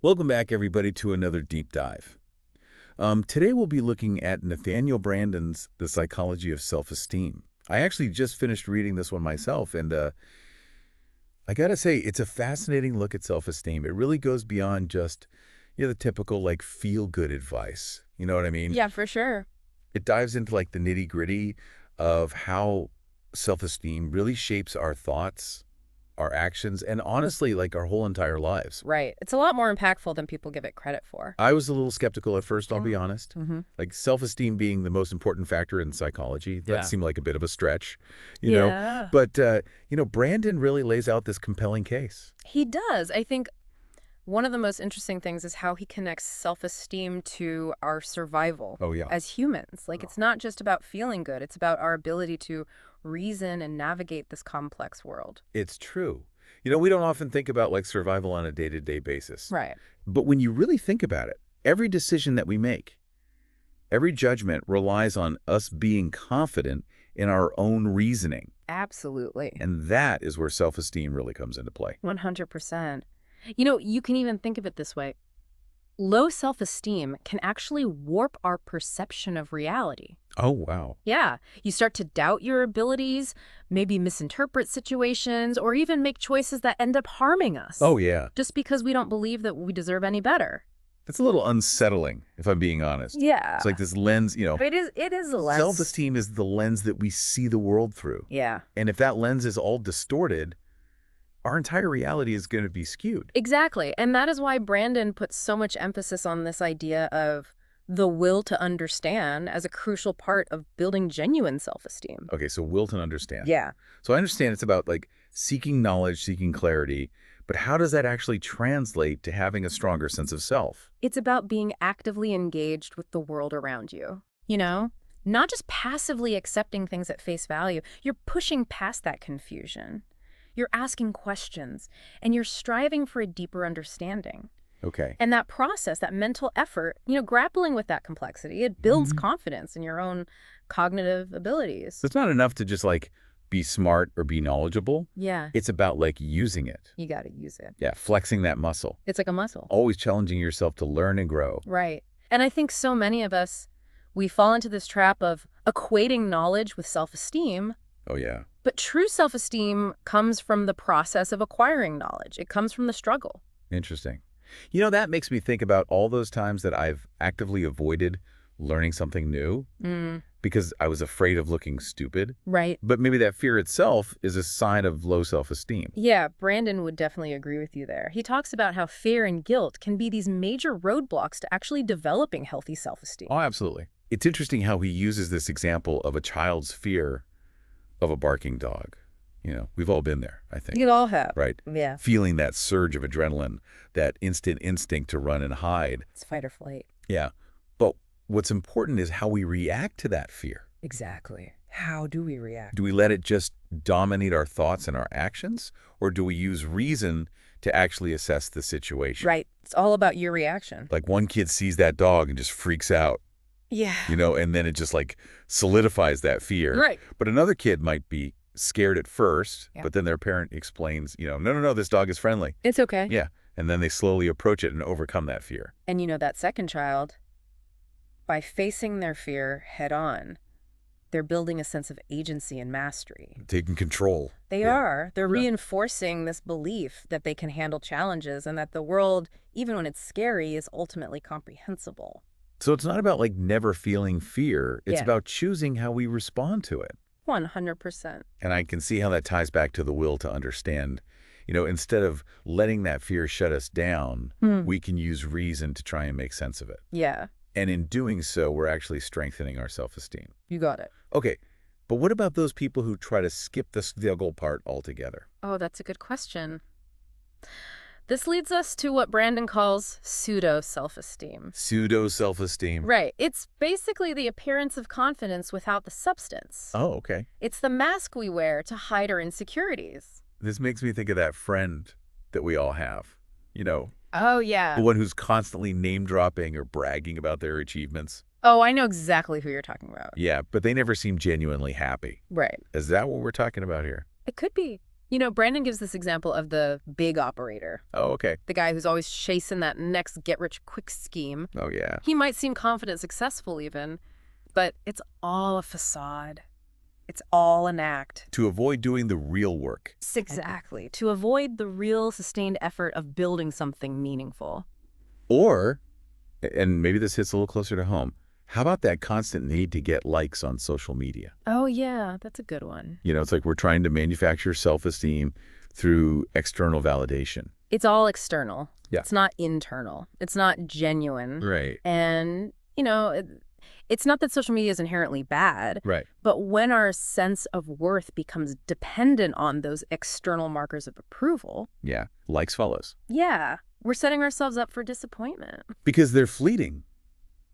Welcome back, everybody, to another deep dive. Today we'll be looking at Nathaniel Branden's The Psychology of Self-Esteem. I actually just finished reading this one myself, and I gotta say, it's a fascinating look at self-esteem. It really goes beyond just, the typical, feel-good advice. You know what I mean? Yeah, for sure. It dives into, the nitty-gritty of how self-esteem really shapes our thoughts, our actions, and honestly, our whole entire lives. Right. It's a lot more impactful than people give it credit for. I was a little skeptical at first, I'll be honest. Mm-hmm. Like self-esteem being the most important factor in psychology, that Yeah. seemed like a bit of a stretch, you know. Yeah. But, Branden really lays out this compelling case. He does. I think one of the most interesting things is how he connects self-esteem to our survival Oh, yeah. as humans. It's not just about feeling good. It's about our ability to reason and navigate this complex world. It's true. We don't often think about survival on a day-to-day basis. Right. But when you really think about it, every decision that we make, every judgment relies on us being confident in our own reasoning. Absolutely. And that is where self-esteem really comes into play. 100%. You can even think of it this way. Low self-esteem can actually warp our perception of reality. Oh, wow. Yeah, you start to doubt your abilities, maybe misinterpret situations, or even make choices that end up harming us. Oh, yeah. Just because we don't believe that we deserve any better. That's a little unsettling, if I'm being honest. Yeah. It's like this lens, It is a lens. self-esteem is the lens that we see the world through. Yeah. And if that lens is all distorted, our entire reality is going to be skewed. Exactly. And that is why Branden puts so much emphasis on this idea of the will to understand as a crucial part of building genuine self-esteem. Okay, so will to understand. Yeah. So I understand it's about seeking knowledge, seeking clarity, but how does that actually translate to having a stronger sense of self? It's about being actively engaged with the world around you. Not just passively accepting things at face value. You're pushing past that confusion. You're asking questions, and you're striving for a deeper understanding. Okay. And that process, that mental effort, grappling with that complexity, it builds confidence in your own cognitive abilities. So it's not enough to just be smart or be knowledgeable. Yeah, It's about using it. you got to use it. Yeah, flexing that muscle. It's like a muscle. Always challenging yourself to learn and grow. Right. And I think so many of us, we fall into this trap of equating knowledge with self-esteem. Oh, yeah. But true self-esteem comes from the process of acquiring knowledge. It comes from the struggle. Interesting. That makes me think about all those times that I've actively avoided learning something new because I was afraid of looking stupid. Right. But maybe that fear itself is a sign of low self-esteem. Yeah, Branden would definitely agree with you there. He talks about how fear and guilt can be these major roadblocks to actually developing healthy self-esteem. Oh, absolutely. It's interesting how he uses this example of a child's fear of a barking dog. We've all been there, I think. You all have. Right? Yeah. Feeling that surge of adrenaline, that instant instinct to run and hide. It's fight or flight. Yeah. But what's important is how we react to that fear. Exactly. How do we react? Do we let it just dominate our thoughts and our actions? Or do we use reason to actually assess the situation? Right. It's all about your reaction. Like one kid sees that dog and just freaks out, Yeah. and then it just solidifies that fear. Right. But another kid might be scared at first, Yeah. but then their parent explains, no, this dog is friendly. It's okay. Yeah. And then they slowly approach it and overcome that fear. And that second child, by facing their fear head on, they're building a sense of agency and mastery. Taking control. They Yeah. are. They're Yeah. reinforcing this belief that they can handle challenges and that the world, even when it's scary, is ultimately comprehensible. So it's not about never feeling fear. It's Yeah. about choosing how we respond to it. 100%. And I can see how that ties back to the will to understand. Instead of letting that fear shut us down, we can use reason to try and make sense of it. Yeah, And in doing so, we're actually strengthening our self-esteem. you got it. Okay, but what about those people who try to skip the struggle part altogether? Oh, that's a good question. This leads us to what Branden calls pseudo-self-esteem. Pseudo-self-esteem. Right. It's basically the appearance of confidence without the substance. Oh, okay. It's the mask we wear to hide our insecurities. This makes me think of that friend that we all have. Oh, yeah. The one who's constantly name-dropping or bragging about their achievements. Oh, I know exactly who you're talking about. Yeah, but they never seem genuinely happy. Right. Is that what we're talking about here? It could be. Branden gives this example of the big operator, Oh, okay. the guy who's always chasing that next get-rich-quick scheme. Oh, yeah. He might seem confident, successful even, but it's all a facade. It's all an act. To avoid doing the real work. Exactly. To avoid the real sustained effort of building something meaningful. Or, and maybe this hits a little closer to home, how about that constant need to get likes on social media? Oh, yeah, that's a good one. It's like we're trying to manufacture self-esteem through external validation. It's all external. Yeah. It's not internal. It's not genuine. Right. And, it's not that social media is inherently bad, Right. but when our sense of worth becomes dependent on those external markers of approval, Yeah. Likes follows. yeah, we're setting ourselves up for disappointment. Because they're fleeting.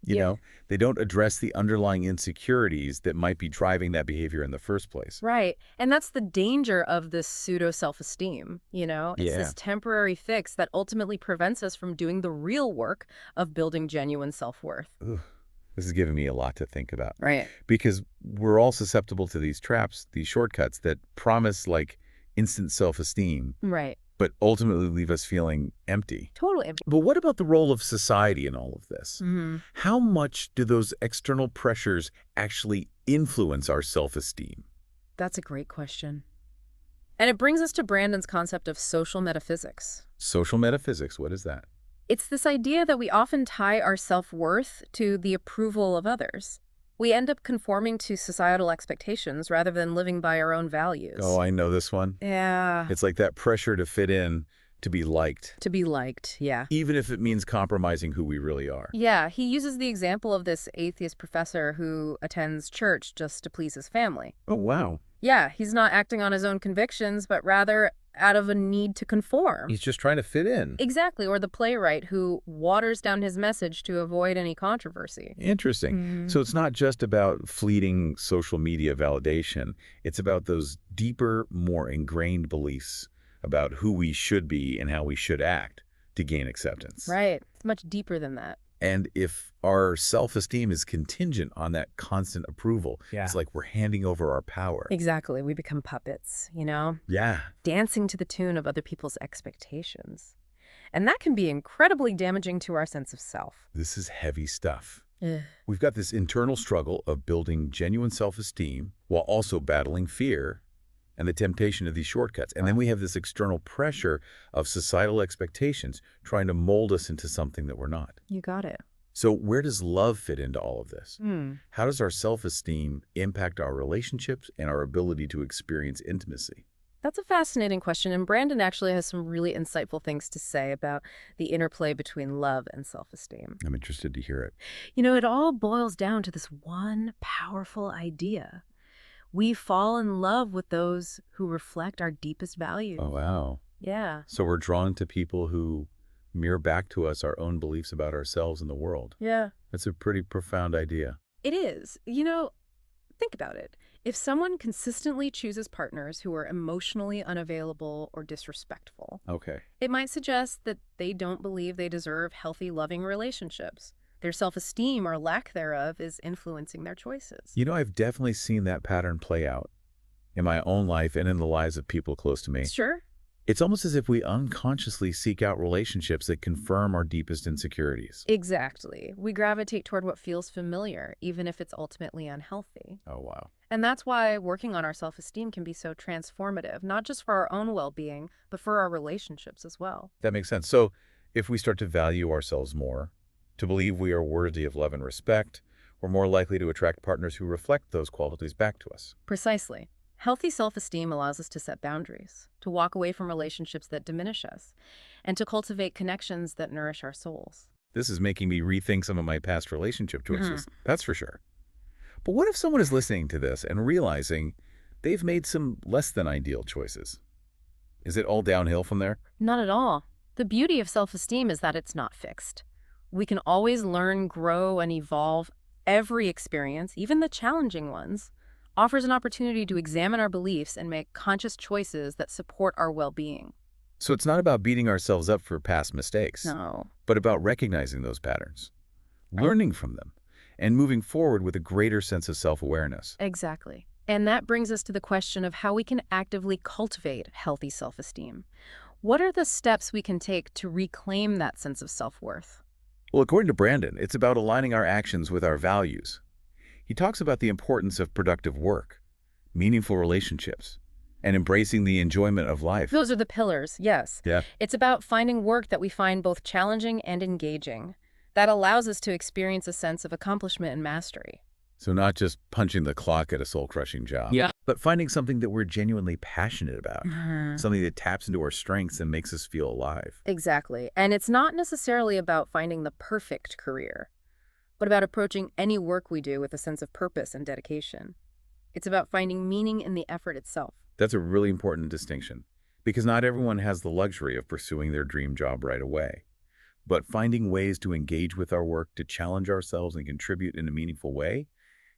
Yeah. They don't address the underlying insecurities that might be driving that behavior in the first place. Right. And that's the danger of this pseudo-self-esteem, It's this temporary fix that ultimately prevents us from doing the real work of building genuine self-worth. Ugh, this is giving me a lot to think about. Right. Because we're all susceptible to these traps, these shortcuts that promise like instant self-esteem, Right. but ultimately leave us feeling empty. Totally. But what about the role of society in all of this? Mm-hmm. How much do those external pressures actually influence our self-esteem? That's a great question. And it brings us to Branden's concept of social metaphysics. Social metaphysics, what is that? It's this idea that we often tie our self-worth to the approval of others. We end up conforming to societal expectations rather than living by our own values. Oh, I know this one. Yeah. It's like that pressure to fit in, to be liked. To be liked, yeah. Even if it means compromising who we really are. Yeah, he uses the example of this atheist professor who attends church just to please his family. Oh, wow. Yeah, he's not acting on his own convictions, but rather out of a need to conform. He's just trying to fit in. Exactly, or the playwright who waters down his message to avoid any controversy. Interesting. Mm. So it's not just about fleeting social media validation. It's about those deeper, more ingrained beliefs about who we should be and how we should act to gain acceptance. Right. It's much deeper than that. And if our self-esteem is contingent on that constant approval, it's like we're handing over our power. Exactly. We become puppets, Yeah. dancing to the tune of other people's expectations. And that can be incredibly damaging to our sense of self. This is heavy stuff. Ugh. We've got this internal struggle of building genuine self-esteem while also battling fear and the temptation of these shortcuts. And then we have this external pressure of societal expectations trying to mold us into something that we're not. You got it. So where does love fit into all of this? Hmm. How does our self-esteem impact our relationships and our ability to experience intimacy? That's a fascinating question, and Branden actually has some really insightful things to say about the interplay between love and self-esteem. I'm interested to hear it. It all boils down to this one powerful idea. We fall in love with those who reflect our deepest values. Oh, wow. Yeah. So we're drawn to people who mirror back to us our own beliefs about ourselves and the world. Yeah. That's a pretty profound idea. It is. Think about it. If someone consistently chooses partners who are emotionally unavailable or disrespectful, Okay. it might suggest that they don't believe they deserve healthy, loving relationships. Their self-esteem or lack thereof is influencing their choices. I've definitely seen that pattern play out in my own life and in the lives of people close to me. Sure. It's almost as if we unconsciously seek out relationships that confirm our deepest insecurities. Exactly. We gravitate toward what feels familiar, even if it's ultimately unhealthy. Oh, wow. And that's why working on our self-esteem can be so transformative, not just for our own well-being, but for our relationships as well. That makes sense. So if we start to value ourselves more, to believe we are worthy of love and respect, we're more likely to attract partners who reflect those qualities back to us. Precisely. Healthy self-esteem allows us to set boundaries, to walk away from relationships that diminish us, and to cultivate connections that nourish our souls. This is making me rethink some of my past relationship choices. That's for sure. But what if someone is listening to this and realizing they've made some less than ideal choices? Is it all downhill from there? Not at all. The beauty of self-esteem is that it's not fixed. We can always learn, grow, and evolve. Every experience, even the challenging ones, offers an opportunity to examine our beliefs and make conscious choices that support our well-being. So it's not about beating ourselves up for past mistakes, No. but about recognizing those patterns, learning from them, and moving forward with a greater sense of self-awareness. Exactly. And that brings us to the question of how we can actively cultivate healthy self-esteem. What are the steps we can take to reclaim that sense of self-worth? Well, according to Branden, it's about aligning our actions with our values. He talks about the importance of productive work, meaningful relationships, and embracing the enjoyment of life. Those are the pillars, yes. Yeah. It's about finding work that we find both challenging and engaging. That allows us to experience a sense of accomplishment and mastery. So not just punching the clock at a soul-crushing job, Yeah. but finding something that we're genuinely passionate about, Mhm. something that taps into our strengths and makes us feel alive. Exactly. And it's not necessarily about finding the perfect career, but about approaching any work we do with a sense of purpose and dedication. It's about finding meaning in the effort itself. That's a really important distinction, because not everyone has the luxury of pursuing their dream job right away. But finding ways to engage with our work, to challenge ourselves and contribute in a meaningful way,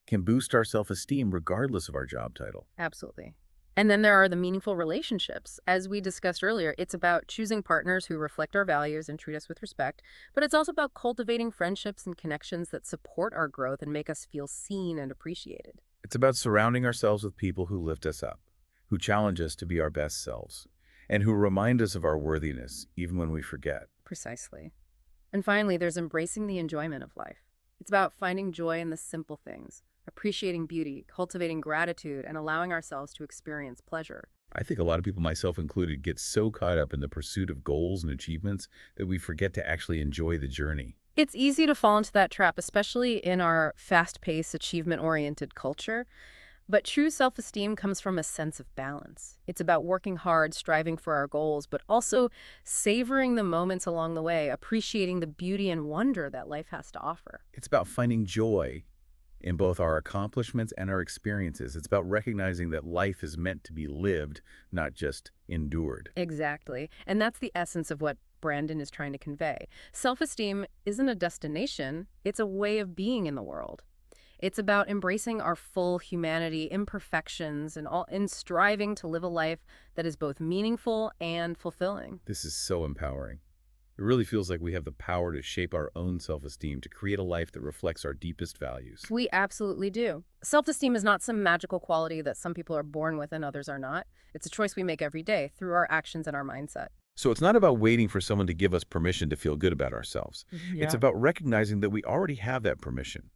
can boost our self-esteem regardless of our job title. Absolutely. And then there are the meaningful relationships. As we discussed earlier, it's about choosing partners who reflect our values and treat us with respect, but it's also about cultivating friendships and connections that support our growth and make us feel seen and appreciated. It's about surrounding ourselves with people who lift us up, who challenge us to be our best selves, and who remind us of our worthiness even when we forget. Precisely. And finally, there's embracing the enjoyment of life. It's about finding joy in the simple things, appreciating beauty, cultivating gratitude, and allowing ourselves to experience pleasure. I think a lot of people, myself included, get so caught up in the pursuit of goals and achievements that we forget to actually enjoy the journey. It's easy to fall into that trap, especially in our fast-paced, achievement-oriented culture. But true self-esteem comes from a sense of balance. It's about working hard, striving for our goals, but also savoring the moments along the way, appreciating the beauty and wonder that life has to offer. It's about finding joy in both our accomplishments and our experiences. It's about recognizing that life is meant to be lived, not just endured. Exactly. And that's the essence of what Branden is trying to convey. Self-esteem isn't a destination, it's a way of being in the world. It's about embracing our full humanity, imperfections, and striving to live a life that is both meaningful and fulfilling. This is so empowering. It really feels like we have the power to shape our own self-esteem, to create a life that reflects our deepest values. We absolutely do. Self-esteem is not some magical quality that some people are born with and others are not. It's a choice we make every day through our actions and our mindset. So it's not about waiting for someone to give us permission to feel good about ourselves. It's Yeah. about recognizing that we already have that permission.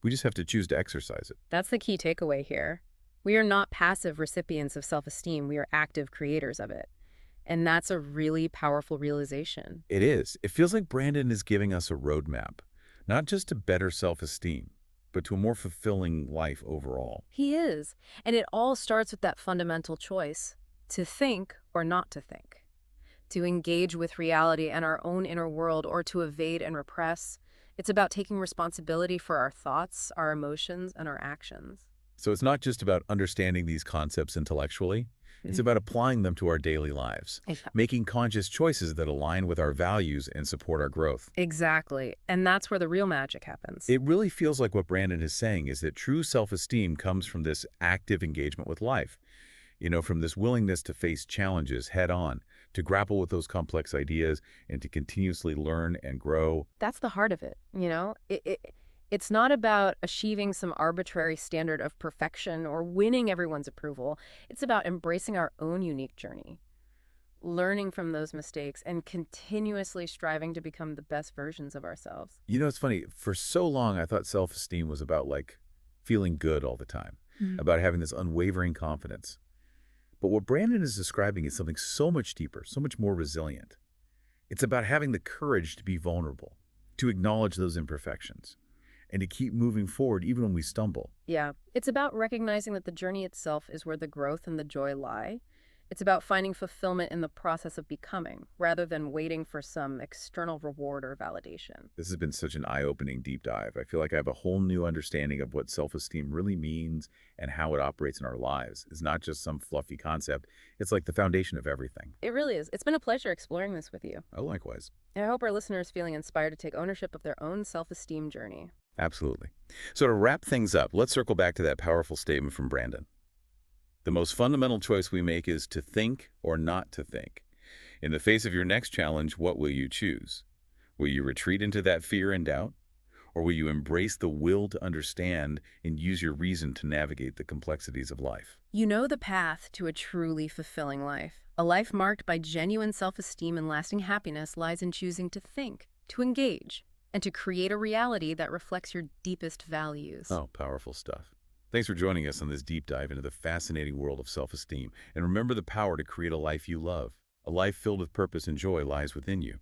We just have to choose to exercise it. That's the key takeaway here. We are not passive recipients of self-esteem. We are active creators of it. And that's a really powerful realization. It is. It feels like Branden is giving us a roadmap, not just to better self-esteem, but to a more fulfilling life overall. He is. And it all starts with that fundamental choice to think or not to think, to engage with reality and our own inner world, or to evade and repress. It's about taking responsibility for our thoughts, our emotions, and our actions. So it's not just about understanding these concepts intellectually. It's about applying them to our daily lives, making conscious choices that align with our values and support our growth. Exactly. And that's where the real magic happens. It really feels like what Branden is saying is that true self-esteem comes from this active engagement with life. From this willingness to face challenges head on, to grapple with those complex ideas, and to continuously learn and grow. That's the heart of it, It's not about achieving some arbitrary standard of perfection or winning everyone's approval. It's about embracing our own unique journey, learning from those mistakes, and continuously striving to become the best versions of ourselves. It's funny. For so long, I thought self-esteem was about, feeling good all the time, about having this unwavering confidence. But what Branden is describing is something so much deeper, so much more resilient. It's about having the courage to be vulnerable, to acknowledge those imperfections, and to keep moving forward even when we stumble. Yeah, it's about recognizing that the journey itself is where the growth and the joy lie. It's about finding fulfillment in the process of becoming, rather than waiting for some external reward or validation. This has been such an eye-opening deep dive. I feel like I have a whole new understanding of what self-esteem really means and how it operates in our lives. It's not just some fluffy concept. It's like the foundation of everything. It really is. It's been a pleasure exploring this with you. Oh, likewise. And I hope our listeners are feeling inspired to take ownership of their own self-esteem journey. Absolutely. So to wrap things up, let's circle back to that powerful statement from Branden. The most fundamental choice we make is to think or not to think. In the face of your next challenge, what will you choose? Will you retreat into that fear and doubt? Or will you embrace the will to understand and use your reason to navigate the complexities of life? You know the path to a truly fulfilling life. A life marked by genuine self-esteem and lasting happiness lies in choosing to think, to engage, and to create a reality that reflects your deepest values. Oh, powerful stuff. Thanks for joining us on this deep dive into the fascinating world of self-esteem. And remember, the power to create a life you love. A life filled with purpose and joy lies within you.